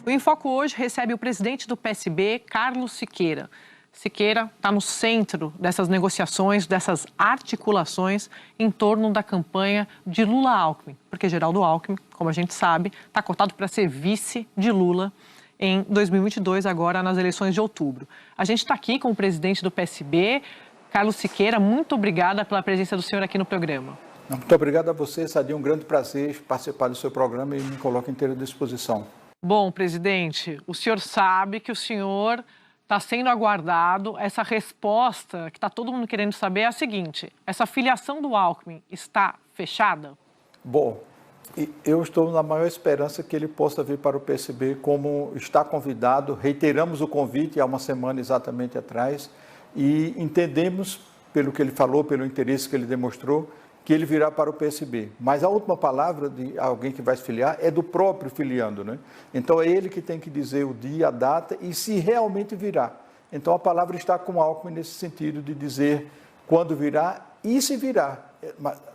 O Em Foco hoje recebe o presidente do PSB, Carlos Siqueira. Siqueira está no centro dessas negociações, dessas articulações em torno da campanha de Lula-Alckmin, porque Geraldo Alckmin, como a gente sabe, está cotado para ser vice de Lula em 2022, agora nas eleições de outubro. A gente está aqui com o presidente do PSB, Carlos Siqueira. Muito obrigada pela presença do senhor aqui no programa. Muito obrigado a você, Sadia. Um grande prazer participar do seu programa e me coloco inteiro à disposição. Bom, presidente, o senhor sabe que o senhor está sendo aguardado. Essa resposta que está todo mundo querendo saber é a seguinte: essa filiação do Alckmin está fechada? Bom, eu estou na maior esperança que ele possa vir para o PSB como está convidado. Reiteramos o convite há uma semana exatamente atrás e entendemos, pelo que ele falou, pelo interesse que ele demonstrou, que ele virá para o PSB. Mas a última palavra de alguém que vai se filiar é do próprio filiando, né? Então é ele que tem que dizer o dia, a data e se realmente virá. Então a palavra está com o Alckmin nesse sentido de dizer quando virá e se virá.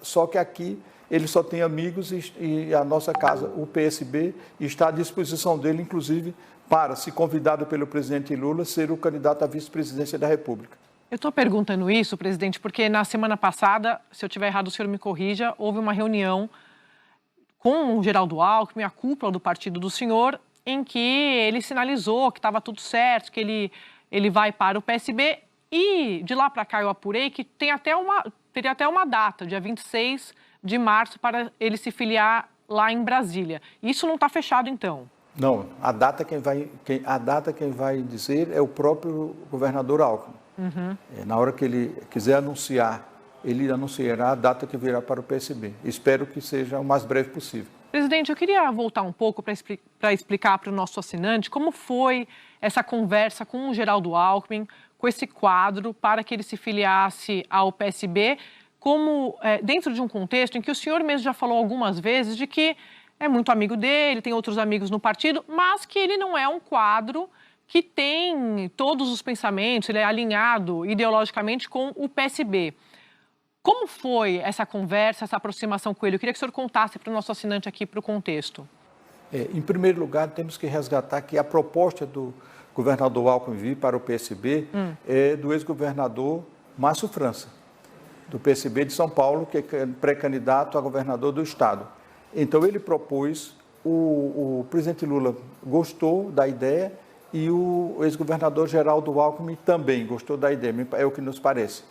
Só que aqui ele só tem amigos e a nossa casa, o PSB, está à disposição dele, inclusive, para, se convidado pelo presidente Lula, ser o candidato à vice-presidência da República. Eu estou perguntando isso, presidente, porque na semana passada, se eu estiver errado, o senhor me corrija, houve uma reunião com o Geraldo Alckmin, a cúpula do partido do senhor, em que ele sinalizou que estava tudo certo, que ele vai para o PSB, e de lá para cá eu apurei que teria até uma data, dia 26 de março, para ele se filiar lá em Brasília. Isso não está fechado, então? Não, a data quem vai dizer é o próprio governador Alckmin. Uhum. Na hora que ele quiser anunciar, ele anunciará a data que virá para o PSB. Espero que seja o mais breve possível. Presidente, eu queria voltar um pouco para explicar para o nosso assinante como foi essa conversa com o Geraldo Alckmin, com esse quadro, para que ele se filiasse ao PSB, dentro de um contexto em que o senhor mesmo já falou algumas vezes de que é muito amigo dele, tem outros amigos no partido, mas que ele não é um quadro que tem todos os pensamentos, ele é alinhado ideologicamente com o PSB. Como foi essa conversa, essa aproximação com ele? Eu queria que o senhor contasse para o nosso assinante aqui, para o contexto. Em primeiro lugar, temos que resgatar que a proposta do governador Alckmin vir para o PSB é do ex-governador Márcio França, do PSB de São Paulo, que é pré-candidato a governador do estado. Então, ele propôs, o presidente Lula gostou da ideia, e o ex-governador Geraldo Alckmin também gostou da ideia, é o que nos parece.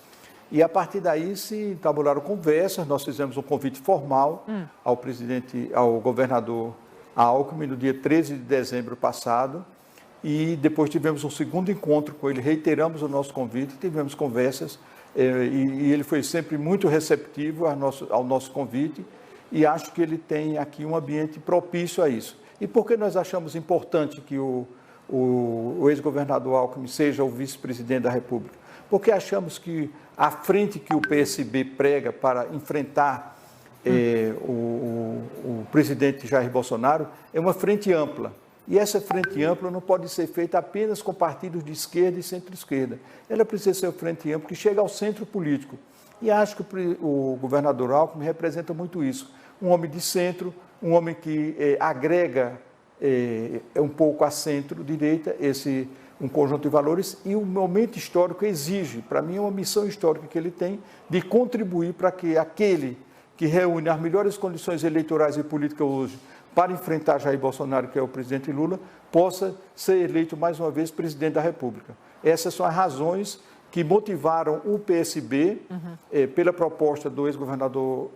E a partir daí se tabularam conversas, nós fizemos um convite formal ao governador Alckmin no dia 13 de dezembro passado, e depois tivemos um segundo encontro com ele, reiteramos o nosso convite, tivemos conversas, e ele foi sempre muito receptivo ao nosso convite, e acho que ele tem aqui um ambiente propício a isso. E por que nós achamos importante que o ex-governador Alckmin seja o vice-presidente da República? Porque achamos que a frente que o PSB prega para enfrentar o presidente Jair Bolsonaro é uma frente ampla. E essa frente ampla não pode ser feita apenas com partidos de esquerda e centro-esquerda. Ela precisa ser uma frente ampla que chega ao centro político. E acho que o governador Alckmin representa muito isso. Um homem de centro, um homem que agrega um pouco a centro-direita, um conjunto de valores, e o momento histórico exige, para mim é uma missão histórica que ele tem, de contribuir para que aquele que reúne as melhores condições eleitorais e políticas hoje para enfrentar Jair Bolsonaro, que é o presidente Lula, possa ser eleito mais uma vez presidente da República. Essas são as razões que motivaram o PSB, pela proposta do ex-governador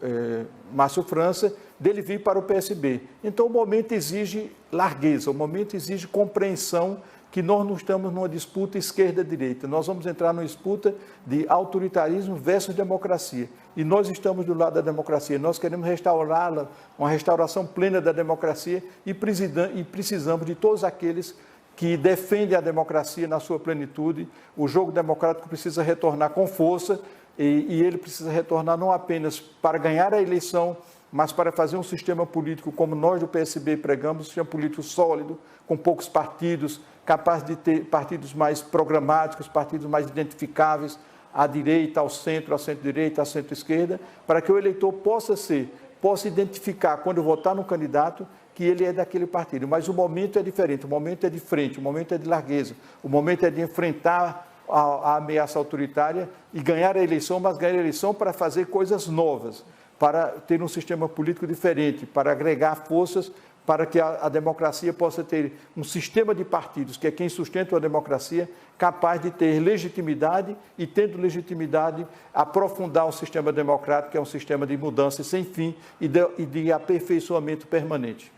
Márcio França, dele vir para o PSB. Então, o momento exige largueza, o momento exige compreensão que nós não estamos numa disputa esquerda-direita. Nós vamos entrar numa disputa de autoritarismo versus democracia. E nós estamos do lado da democracia. Nós queremos restaurá-la, uma restauração plena da democracia, e precisamos de todos aqueles que defendem a democracia na sua plenitude. O jogo democrático precisa retornar com força, e ele precisa retornar não apenas para ganhar a eleição, mas para fazer um sistema político como nós do PSB pregamos, um sistema político sólido, com poucos partidos, capaz de ter partidos mais programáticos, partidos mais identificáveis, à direita, ao centro, à centro-direita, à centro-esquerda, para que o eleitor possa identificar, quando votar no candidato, que ele é daquele partido, mas o momento é diferente, o momento é de frente, o momento é de largueza, o momento é de enfrentar a ameaça autoritária e ganhar a eleição, mas ganhar a eleição para fazer coisas novas, para ter um sistema político diferente, para agregar forças para que a democracia possa ter um sistema de partidos, que é quem sustenta a democracia, capaz de ter legitimidade e, tendo legitimidade, aprofundar um sistema democrático, que é um sistema de mudança sem fim e de aperfeiçoamento permanente.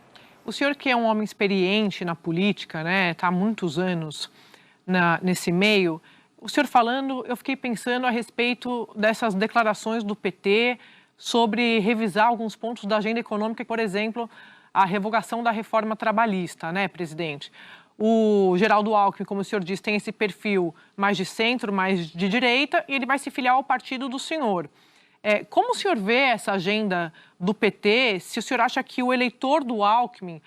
O senhor, que é um homem experiente na política, né, está há muitos anos nesse meio, o senhor falando, eu fiquei pensando a respeito dessas declarações do PT sobre revisar alguns pontos da agenda econômica, por exemplo, a revogação da reforma trabalhista, né, presidente? O Geraldo Alckmin, como o senhor disse, tem esse perfil mais de centro, mais de direita, e ele vai se filiar ao partido do senhor. Como o senhor vê essa agenda do PT, se o senhor acha que o eleitor do Alckmin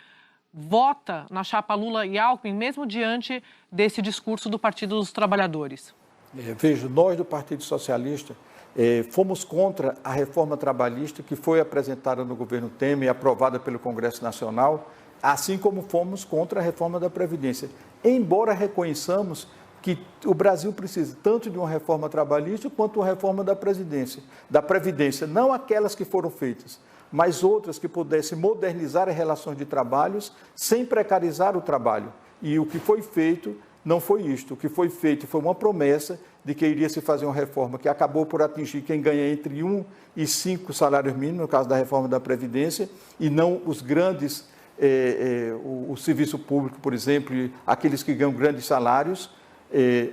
vota na chapa Lula e Alckmin, mesmo diante desse discurso do Partido dos Trabalhadores? Vejo, nós do Partido Socialista fomos contra a reforma trabalhista que foi apresentada no governo Temer e aprovada pelo Congresso Nacional, assim como fomos contra a reforma da Previdência. Embora reconheçamos que o Brasil precisa tanto de uma reforma trabalhista quanto uma reforma da Previdência, não aquelas que foram feitas, mas outras que pudessem modernizar as relações de trabalhos sem precarizar o trabalho. E o que foi feito não foi isto. O que foi feito foi uma promessa de que iria se fazer uma reforma que acabou por atingir quem ganha entre 1 e 5 salários mínimos, no caso da reforma da Previdência, e não os grandes, o serviço público, por exemplo, e aqueles que ganham grandes salários.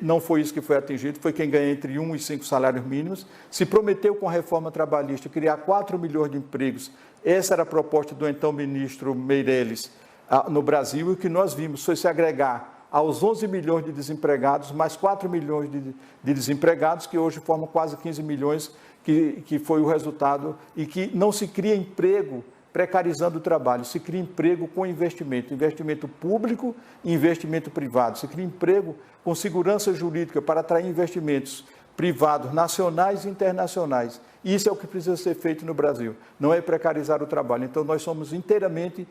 Não foi isso que foi atingido, foi quem ganha entre 1 e 5 salários mínimos. Se prometeu com a reforma trabalhista criar 4 milhões de empregos. Essa era a proposta do então ministro Meirelles no Brasil, e o que nós vimos foi se agregar aos 11 milhões de desempregados, mais 4 milhões de desempregados, que hoje formam quase 15 milhões, que foi o resultado, e que não se cria emprego precarizando o trabalho, se cria emprego com investimento público e investimento privado, se cria emprego com segurança jurídica para atrair investimentos privados, nacionais e internacionais. Isso é o que precisa ser feito no Brasil, não é precarizar o trabalho. Então, nós somos inteiramente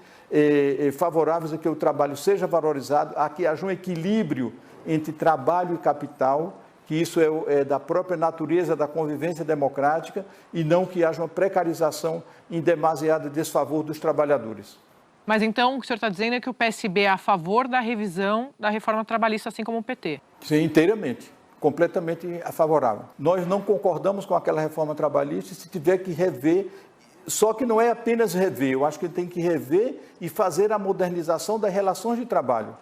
favoráveis a que o trabalho seja valorizado, a que haja um equilíbrio entre trabalho e capital, que isso é da própria natureza da convivência democrática, e não que haja uma precarização em demasiado desfavor dos trabalhadores. Mas então, o que o senhor está dizendo é que o PSB é a favor da revisão da reforma trabalhista, assim como o PT? Sim, inteiramente. Completamente favorável. Nós não concordamos com aquela reforma trabalhista, se tiver que rever, só que não é apenas rever, eu acho que tem que rever e fazer a modernização das relações de trabalho,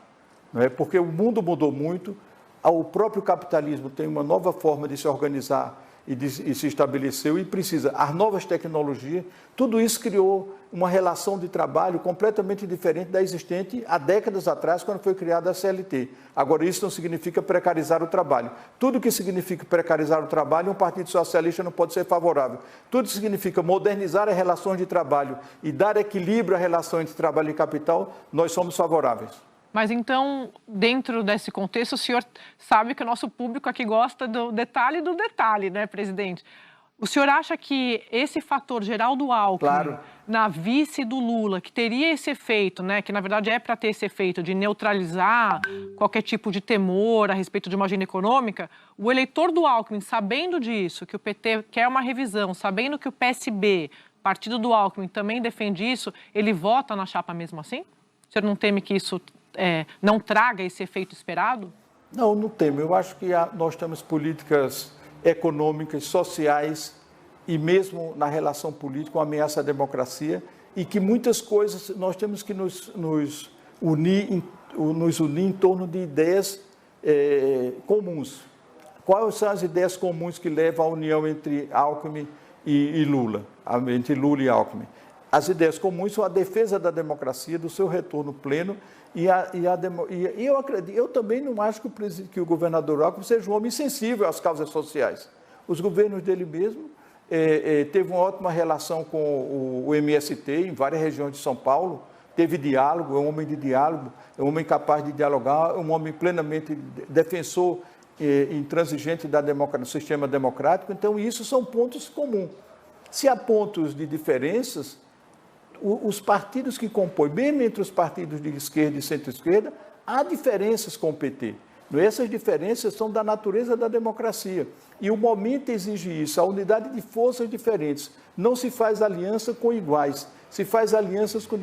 não é? Porque o mundo mudou muito, o próprio capitalismo tem uma nova forma de se organizar e se estabeleceu e precisa, as novas tecnologias, tudo isso criou uma relação de trabalho completamente diferente da existente há décadas atrás, quando foi criada a CLT. Agora, isso não significa precarizar o trabalho. Tudo que significa precarizar o trabalho, um Partido Socialista não pode ser favorável. Tudo que significa modernizar as relações de trabalho e dar equilíbrio à relação entre trabalho e capital, nós somos favoráveis. Mas então, dentro desse contexto, o senhor sabe que o nosso público aqui gosta do detalhe, né, presidente? O senhor acha que esse fator Geraldo Alckmin, claro, na vice do Lula, que teria esse efeito, né, que na verdade é para ter esse efeito de neutralizar qualquer tipo de temor a respeito de uma agenda econômica, o eleitor do Alckmin, sabendo disso, que o PT quer uma revisão, sabendo que o PSB, partido do Alckmin, também defende isso, ele vota na chapa mesmo assim? O senhor não teme que isso não traga esse efeito esperado? Não, não temo. Eu acho que nós temos políticas econômicas, sociais e mesmo na relação política, uma ameaça à democracia, e que muitas coisas nós temos que nos unir em torno de ideias comuns. Quais são as ideias comuns que levam à união entre Alckmin e Lula, entre Lula e Alckmin? As ideias comuns são a defesa da democracia, do seu retorno pleno, eu também não acho que o governador Alckmin seja um homem sensível às causas sociais. Os governos dele mesmo teve uma ótima relação com o MST em várias regiões de São Paulo, teve diálogo, é um homem de diálogo, é um homem capaz de dialogar, é um homem plenamente defensor intransigente do sistema democrático. Então, isso são pontos comuns. Se há pontos de diferenças, os partidos que compõem, mesmo entre os partidos de esquerda e centro-esquerda, há diferenças com o PT. Essas diferenças são da natureza da democracia. E o momento exige isso, a unidade de forças diferentes. Não se faz aliança com iguais, se faz alianças com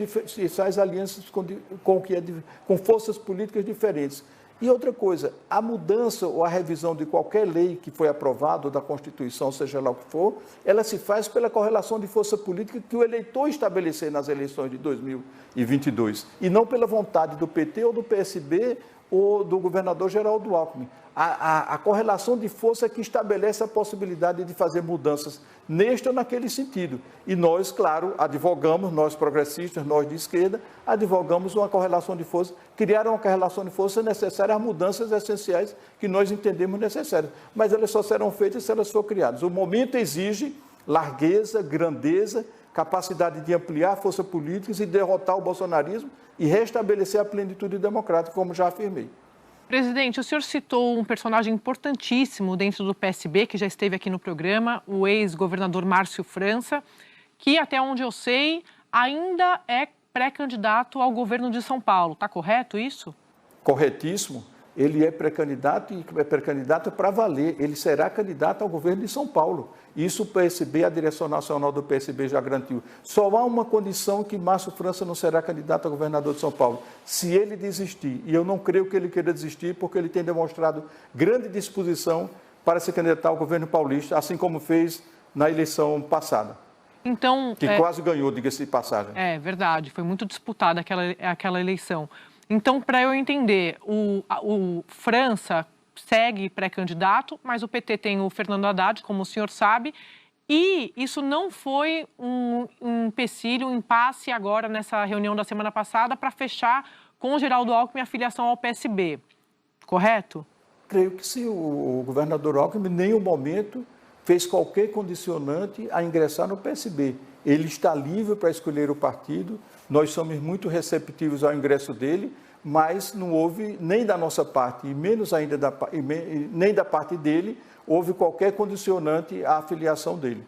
forças políticas diferentes. E outra coisa, a mudança ou a revisão de qualquer lei que foi aprovada, ou da Constituição, seja lá o que for, ela se faz pela correlação de força política que o eleitor estabelecer nas eleições de 2022, e não pela vontade do PT ou do PSB ou do governador Geraldo Alckmin. A correlação de força é que estabelece a possibilidade de fazer mudanças neste ou naquele sentido. E nós, claro, advogamos, nós progressistas, nós de esquerda, advogamos uma correlação de força, criar uma correlação de força necessária às mudanças essenciais que nós entendemos necessárias. Mas elas só serão feitas se elas forem criadas. O momento exige largueza, grandeza, capacidade de ampliar forças políticas e derrotar o bolsonarismo e restabelecer a plenitude democrática, como já afirmei. Presidente, o senhor citou um personagem importantíssimo dentro do PSB, que já esteve aqui no programa, o ex-governador Márcio França, que, até onde eu sei, ainda é pré-candidato ao governo de São Paulo. Está correto isso? Corretíssimo. Ele é pré-candidato e é pré-candidato para valer. Ele será candidato ao governo de São Paulo. Isso o PSB, a direção nacional do PSB já garantiu. Só há uma condição que Márcio França não será candidato a governador de São Paulo, se ele desistir. E eu não creio que ele queira desistir, porque ele tem demonstrado grande disposição para se candidatar ao governo paulista, assim como fez na eleição passada. Então, que quase ganhou, diga-se de passagem. É verdade, foi muito disputada aquela eleição. Então, para eu entender, o França segue pré-candidato, mas o PT tem o Fernando Haddad, como o senhor sabe, e isso não foi um empecilho, um impasse agora nessa reunião da semana passada para fechar com o Geraldo Alckmin a filiação ao PSB, correto? Creio que sim, o governador Alckmin em nenhum momento fez qualquer condicionante a ingressar no PSB. Ele está livre para escolher o partido, nós somos muito receptivos ao ingresso dele, mas não houve, nem da nossa parte, e menos ainda nem da parte dele, houve qualquer condicionante à afiliação dele.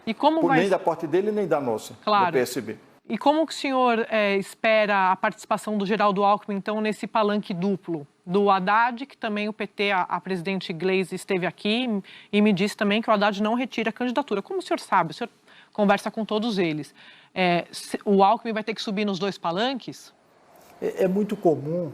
E como Nem da parte dele, nem da nossa, claro, do PSB. E como que o senhor espera a participação do Geraldo Alckmin, então, nesse palanque duplo? Do Haddad, que também o PT, a presidente Gleisi esteve aqui e me disse também que o Haddad não retira a candidatura. Como o senhor sabe? O senhor conversa com todos eles. O Alckmin vai ter que subir nos dois palanques? É muito comum.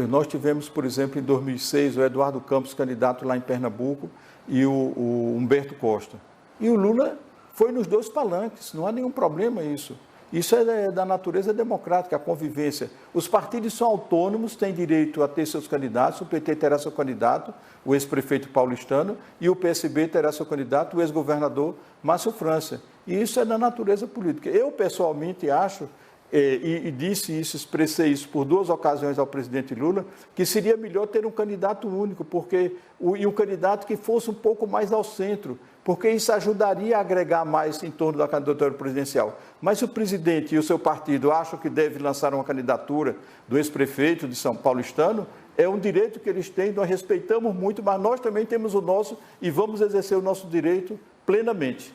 Nós tivemos, por exemplo, em 2006, o Eduardo Campos, candidato lá em Pernambuco, e o Humberto Costa. E o Lula foi nos dois palanques, não há nenhum problema isso. Isso é da natureza democrática, a convivência. Os partidos são autônomos, têm direito a ter seus candidatos, o PT terá seu candidato, o ex-prefeito paulistano, e o PSB terá seu candidato, o ex-governador Márcio França. E isso é da natureza política. Eu, pessoalmente, acho, e disse isso, expressei isso por duas ocasiões ao presidente Lula, que seria melhor ter um candidato único, e um candidato que fosse um pouco mais ao centro, porque isso ajudaria a agregar mais em torno da candidatura presidencial. Mas se o presidente e o seu partido acham que deve lançar uma candidatura do ex-prefeito de São Paulistano, é um direito que eles têm, nós respeitamos muito, mas nós também temos o nosso e vamos exercer o nosso direito plenamente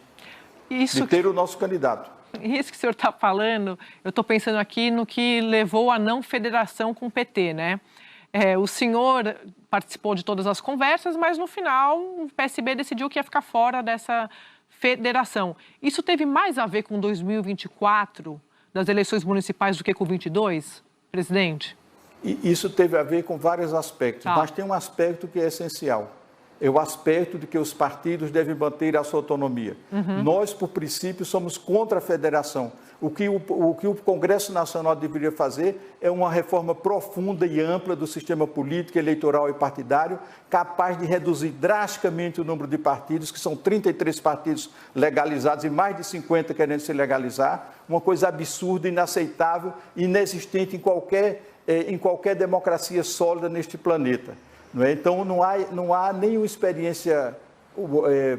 de ter o nosso candidato. Isso que o senhor está falando, eu estou pensando aqui no que levou à não federação com o PT, né? O senhor participou de todas as conversas, mas no final o PSB decidiu que ia ficar fora dessa federação. Isso teve mais a ver com 2024, das eleições municipais, do que com 22, presidente? Isso teve a ver com vários aspectos, mas tem um aspecto que é essencial. É o aspecto de que os partidos devem manter a sua autonomia. Nós, por princípio, somos contra a federação. O que o Congresso Nacional deveria fazer é uma reforma profunda e ampla do sistema político, eleitoral e partidário, capaz de reduzir drasticamente o número de partidos, que são 33 partidos legalizados e mais de 50 querendo se legalizar, uma coisa absurda, inaceitável, inexistente em qualquer democracia sólida neste planeta. Então, não há nenhuma experiência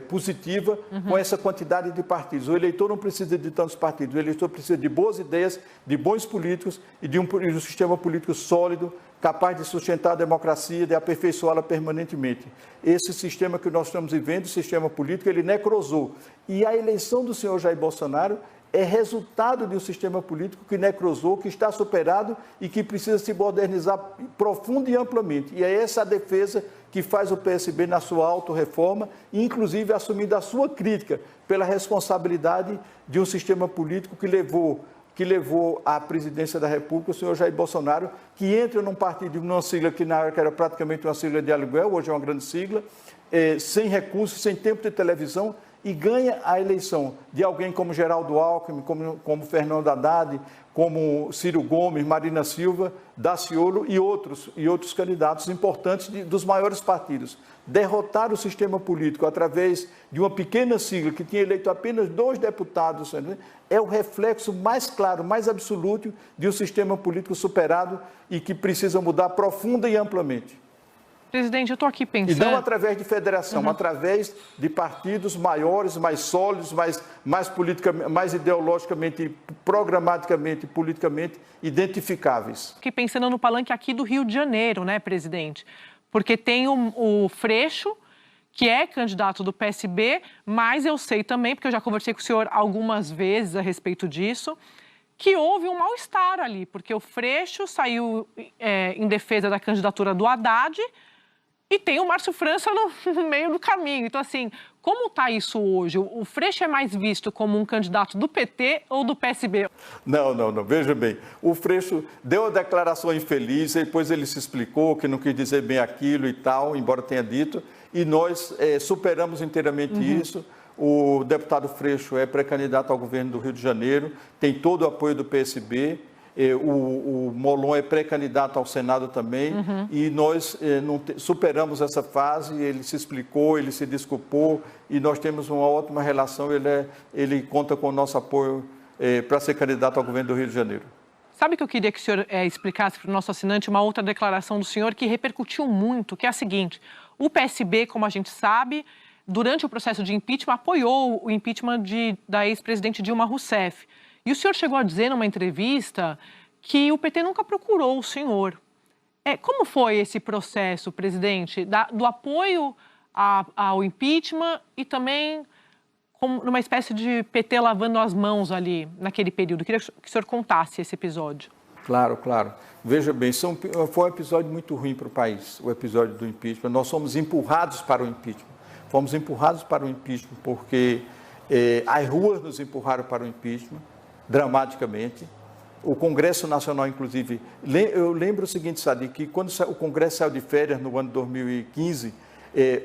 positiva com essa quantidade de partidos. O eleitor não precisa de tantos partidos, o eleitor precisa de boas ideias, de bons políticos e de um sistema político sólido, capaz de sustentar a democracia, de aperfeiçoá-la permanentemente. Esse sistema que nós estamos vivendo, o sistema político, ele necrosou. E a eleição do senhor Jair Bolsonaro é resultado de um sistema político que necrosou, que está superado e que precisa se modernizar profunda e amplamente. E é essa a defesa que faz o PSB na sua autorreforma, inclusive assumindo a sua crítica pela responsabilidade de um sistema político que levou à presidência da República o senhor Jair Bolsonaro, que entra num partido, numa sigla que na época era praticamente uma sigla de aluguel, hoje é uma grande sigla, sem recursos, sem tempo de televisão, e ganha a eleição de alguém como Geraldo Alckmin, como Fernando Haddad, como Ciro Gomes, Marina Silva, Daciolo e outros candidatos importantes dos maiores partidos. Derrotar o sistema político através de uma pequena sigla que tinha eleito apenas 2 deputados é o reflexo mais claro, mais absoluto de um sistema político superado e que precisa mudar profunda e amplamente. Presidente, eu estou aqui pensando... E não através de federação, através de partidos maiores, mais sólidos, mais ideologicamente, programaticamente, politicamente identificáveis. Fiquei pensando no palanque aqui do Rio de Janeiro, né, presidente? Porque tem o Freixo, que é candidato do PSB, mas eu sei também, porque eu já conversei com o senhor algumas vezes a respeito disso, que houve um mal-estar ali, porque o Freixo saiu em defesa da candidatura do Haddad, e tem o Márcio França no meio do caminho. Então, assim, como está isso hoje? O Freixo é mais visto como um candidato do PT ou do PSB? Não. Veja bem, o Freixo deu a declaração infeliz, depois ele se explicou que não quis dizer bem aquilo e tal, embora tenha dito, e nós superamos inteiramente isso. O deputado Freixo é pré-candidato ao governo do Rio de Janeiro, tem todo o apoio do PSB. O Molon é pré-candidato ao Senado também, e nós superamos essa fase, ele se explicou, ele se desculpou, e nós temos uma ótima relação, ele conta com o nosso apoio para ser candidato ao governo do Rio de Janeiro. Sabe que eu queria que o senhor explicasse para o nosso assinante uma outra declaração do senhor que repercutiu muito, que é a seguinte: o PSB, como a gente sabe, durante o processo de impeachment, apoiou o impeachment da ex-presidente Dilma Rousseff. E o senhor chegou a dizer numa entrevista que o PT nunca procurou o senhor. Como foi esse processo, presidente, do apoio ao impeachment e também numa espécie de PT lavando as mãos ali naquele período? Eu queria que o senhor contasse esse episódio. Claro. Veja bem, foi um episódio muito ruim para o país, o episódio do impeachment. Nós fomos empurrados para o impeachment. Fomos empurrados para o impeachment porque as ruas nos empurraram para o impeachment. Dramaticamente. O Congresso Nacional, inclusive, eu lembro o seguinte, Sadi, que quando o Congresso saiu de férias no ano de 2015,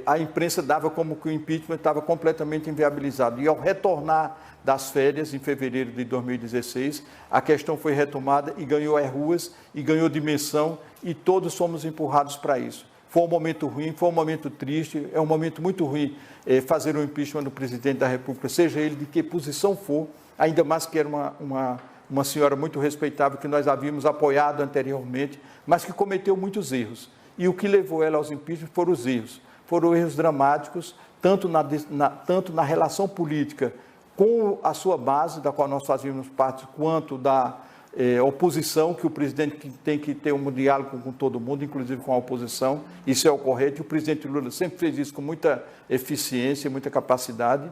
a imprensa dava como que o impeachment estava completamente inviabilizado. E ao retornar das férias, em fevereiro de 2016, a questão foi retomada e ganhou as ruas, e ganhou dimensão, e todos fomos empurrados para isso. Foi um momento ruim, foi um momento triste, é um momento muito ruim fazer um impeachment do presidente da República, seja ele de que posição for, ainda mais que era uma senhora muito respeitável, que nós havíamos apoiado anteriormente, mas que cometeu muitos erros. E o que levou ela aos impeachment foram os erros. Foram erros dramáticos, tanto na relação política com a sua base, da qual nós fazíamos parte, quanto da oposição, que o presidente tem que ter um diálogo com todo mundo, inclusive com a oposição. Isso é o correto. E o presidente Lula sempre fez isso com muita eficiência, muita capacidade.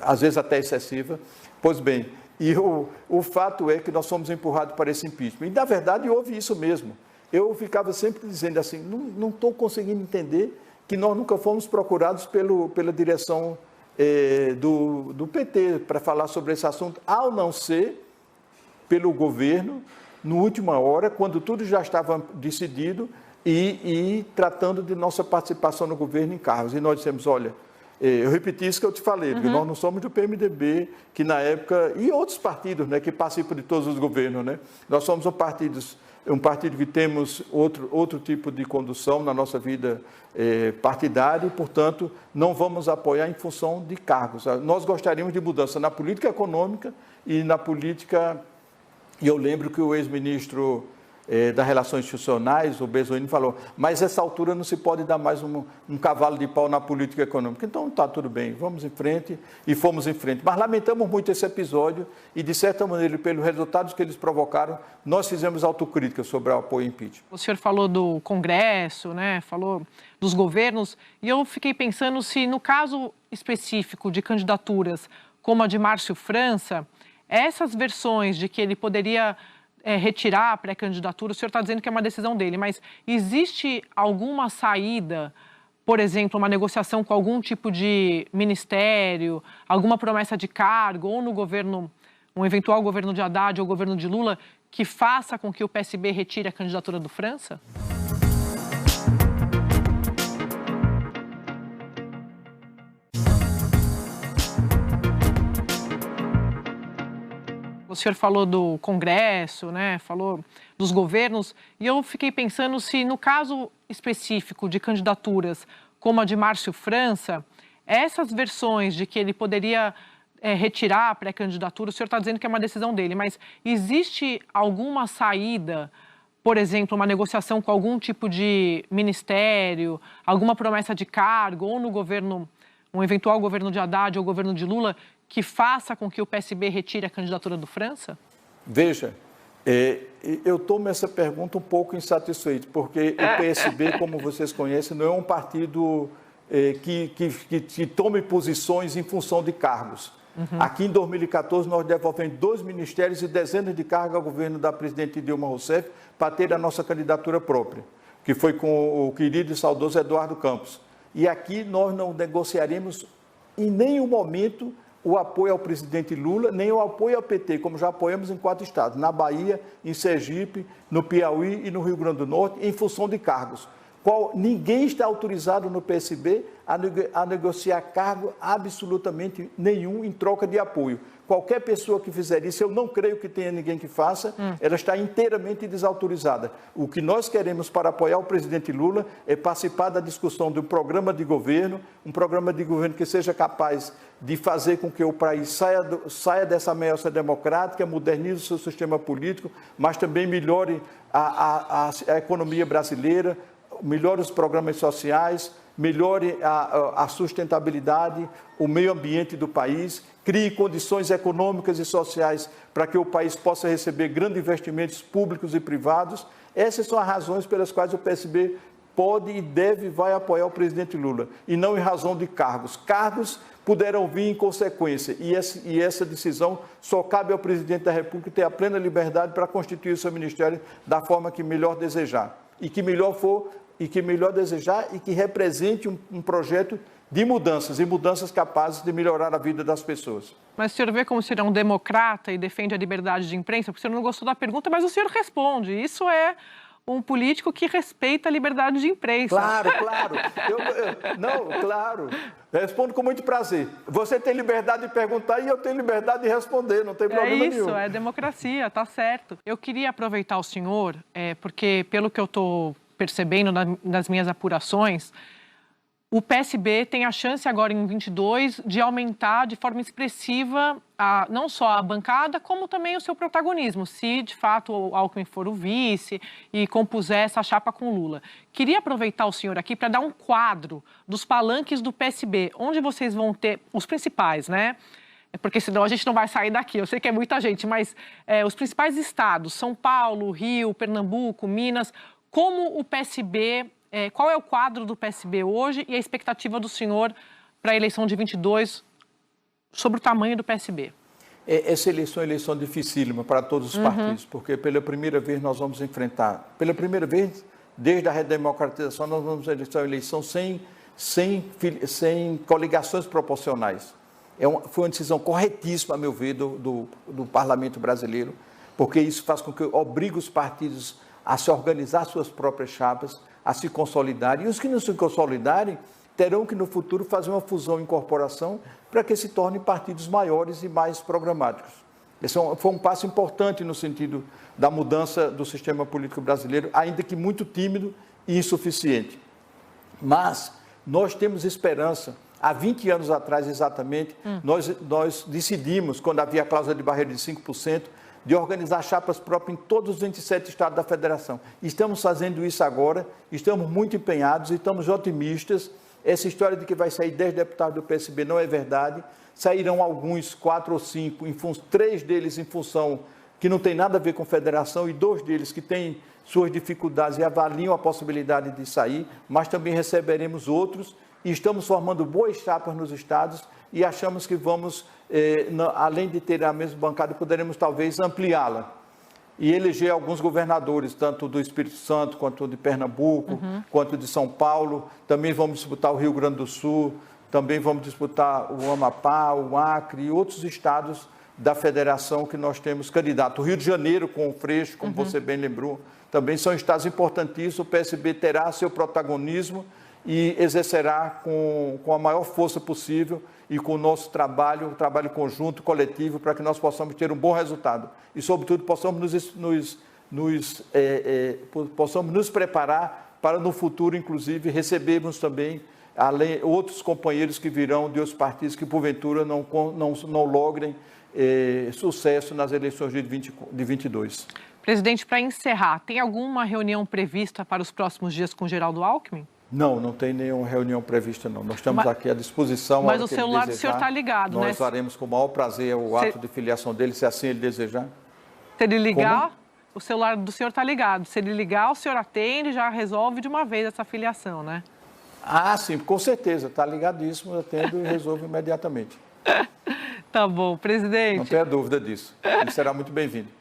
Às vezes até excessiva. Pois bem, e o fato é que nós fomos empurrados para esse impeachment. E, na verdade, houve isso mesmo. Eu ficava sempre dizendo assim, não estou conseguindo entender que nós nunca fomos procurados pela direção do PT para falar sobre esse assunto, ao não ser pelo governo, na última hora, quando tudo já estava decidido e tratando de nossa participação no governo em cargos. E nós dissemos, olha... Eu repeti isso que eu te falei, porque nós não somos do PMDB, que na época, e outros partidos, né, que participam de todos os governos, né? Nós somos um partido que temos outro tipo de condução na nossa vida partidária e, portanto, não vamos apoiar em função de cargos. Nós gostaríamos de mudança na política econômica e na política... E eu lembro que o ex-ministro das Relações Institucionais, o Bezoini, falou, mas essa altura não se pode dar mais um cavalo de pau na política econômica. Então, está tudo bem, vamos em frente, e fomos em frente. Mas lamentamos muito esse episódio e, de certa maneira, pelos resultados que eles provocaram, nós fizemos autocrítica sobre o apoio ao impeachment. O senhor falou do Congresso, né? Falou dos governos, e eu fiquei pensando se, no caso específico de candidaturas, como a de Márcio França, essas versões de que ele poderia retirar a pré-candidatura, o senhor está dizendo que é uma decisão dele, mas existe alguma saída, por exemplo, uma negociação com algum tipo de ministério, alguma promessa de cargo, ou no governo, um eventual governo de Haddad ou governo de Lula, que faça com que o PSB retire a candidatura do França? O senhor falou do Congresso, né? Falou dos governos, e eu fiquei pensando se, no caso específico de candidaturas como a de Márcio França, essas versões de que ele poderia retirar a pré-candidatura, o senhor está dizendo que é uma decisão dele, mas existe alguma saída, por exemplo, uma negociação com algum tipo de ministério, alguma promessa de cargo, ou no governo, um eventual governo de Haddad ou governo de Lula, que faça com que o PSB retire a candidatura do França? Veja, eu tomo essa pergunta um pouco insatisfeito, porque o PSB, como vocês conhecem, não é um partido que tome posições em função de cargos. Uhum. Aqui em 2014, nós devolvemos 2 ministérios e dezenas de cargos ao governo da presidente Dilma Rousseff para ter a nossa candidatura própria, que foi com o querido e saudoso Eduardo Campos. E aqui nós não negociaremos em nenhum momento o apoio ao presidente Lula, nem o apoio ao PT, como já apoiamos em 4 estados, na Bahia, em Sergipe, no Piauí e no Rio Grande do Norte, em função de cargos. Ninguém está autorizado no PSB a negociar cargo absolutamente nenhum em troca de apoio. Qualquer pessoa que fizer isso, eu não creio que tenha ninguém que faça, ela está inteiramente desautorizada. O que nós queremos para apoiar o presidente Lula é participar da discussão do programa de governo, um programa de governo que seja capaz de fazer com que o país saia dessa ameaça democrática, modernize o seu sistema político, mas também melhore a economia brasileira, melhore os programas sociais, melhore a sustentabilidade, o meio ambiente do país, crie condições econômicas e sociais para que o país possa receber grandes investimentos públicos e privados. Essas são as razões pelas quais o PSB pode e vai apoiar o presidente Lula, e não em razão de cargos. Cargos puderam vir em consequência, e essa decisão só cabe ao presidente da República ter a plena liberdade para constituir o seu ministério da forma que melhor desejar, e que melhor desejar e que represente um projeto de mudanças, e mudanças capazes de melhorar a vida das pessoas. Mas o senhor vê como o senhor é um democrata e defende a liberdade de imprensa? Porque o senhor não gostou da pergunta, mas o senhor responde. Isso é um político que respeita a liberdade de imprensa. Claro. Claro. Eu respondo com muito prazer. Você tem liberdade de perguntar e eu tenho liberdade de responder, não tem problema nenhum. É isso, é democracia, tá certo. Eu queria aproveitar o senhor, porque pelo que eu estou percebendo nas minhas apurações, o PSB tem a chance agora em 22 de aumentar de forma expressiva não só a bancada, como também o seu protagonismo, se de fato o Alckmin for o vice e compuser essa chapa com Lula. Queria aproveitar o senhor aqui para dar um quadro dos palanques do PSB, onde vocês vão ter os principais, né? Porque senão a gente não vai sair daqui, eu sei que é muita gente, mas os principais estados, São Paulo, Rio, Pernambuco, Minas, como o PSB... qual é o quadro do PSB hoje e a expectativa do senhor para a eleição de 22 sobre o tamanho do PSB? Essa eleição é uma eleição dificílima para todos os partidos, porque pela primeira vez nós vamos enfrentar, pela primeira vez, desde a redemocratização, nós vamos enfrentar uma eleição sem coligações proporcionais. Foi uma decisão corretíssima, a meu ver, do Parlamento brasileiro, porque isso faz com que obrigue os partidos a se organizar suas próprias chapas, a se consolidarem. E os que não se consolidarem terão que, no futuro, fazer uma fusão e incorporação para que se tornem partidos maiores e mais programáticos. Esse foi um passo importante no sentido da mudança do sistema político brasileiro, ainda que muito tímido e insuficiente. Mas nós temos esperança. Há 20 anos atrás, exatamente, nós decidimos, quando havia a cláusula de barreira de 5%, de organizar chapas próprias em todos os 27 estados da federação. Estamos fazendo isso agora, estamos muito empenhados, estamos otimistas. Essa história de que vai sair 10 deputados do PSB não é verdade. Sairão alguns, 4 ou 5, 3 deles em função que não tem nada a ver com federação e 2 deles que têm suas dificuldades e avaliam a possibilidade de sair, mas também receberemos outros e estamos formando boas chapas nos estados e achamos que vamos, além de ter a mesma bancada, poderemos talvez ampliá-la e eleger alguns governadores, tanto do Espírito Santo, quanto de Pernambuco, quanto de São Paulo. Também vamos disputar o Rio Grande do Sul, também vamos disputar o Amapá, o Acre e outros estados da federação que nós temos candidato. O Rio de Janeiro, com o Freixo, como você bem lembrou, também são estados importantíssimos. O PSB terá seu protagonismo e exercerá com a maior força possível e com o nosso trabalho conjunto, coletivo, para que nós possamos ter um bom resultado. E, sobretudo, possamos nos preparar para, no futuro, inclusive, recebermos também outros companheiros que virão de outros partidos que, porventura, não logrem sucesso nas eleições de 22. Presidente, para encerrar, tem alguma reunião prevista para os próximos dias com Geraldo Alckmin? Não tem nenhuma reunião prevista, não. Nós estamos aqui à disposição. Mas o celular do senhor está ligado, né? Nós faremos com o maior prazer o ato de filiação dele, se assim ele desejar. Se ele ligar, o celular do senhor está ligado. Se ele ligar, o senhor atende e já resolve de uma vez essa filiação, né? Ah, sim, com certeza. Está ligadíssimo, eu atendo e resolvo imediatamente. Tá bom, presidente. Não tenha dúvida disso. Ele será muito bem-vindo.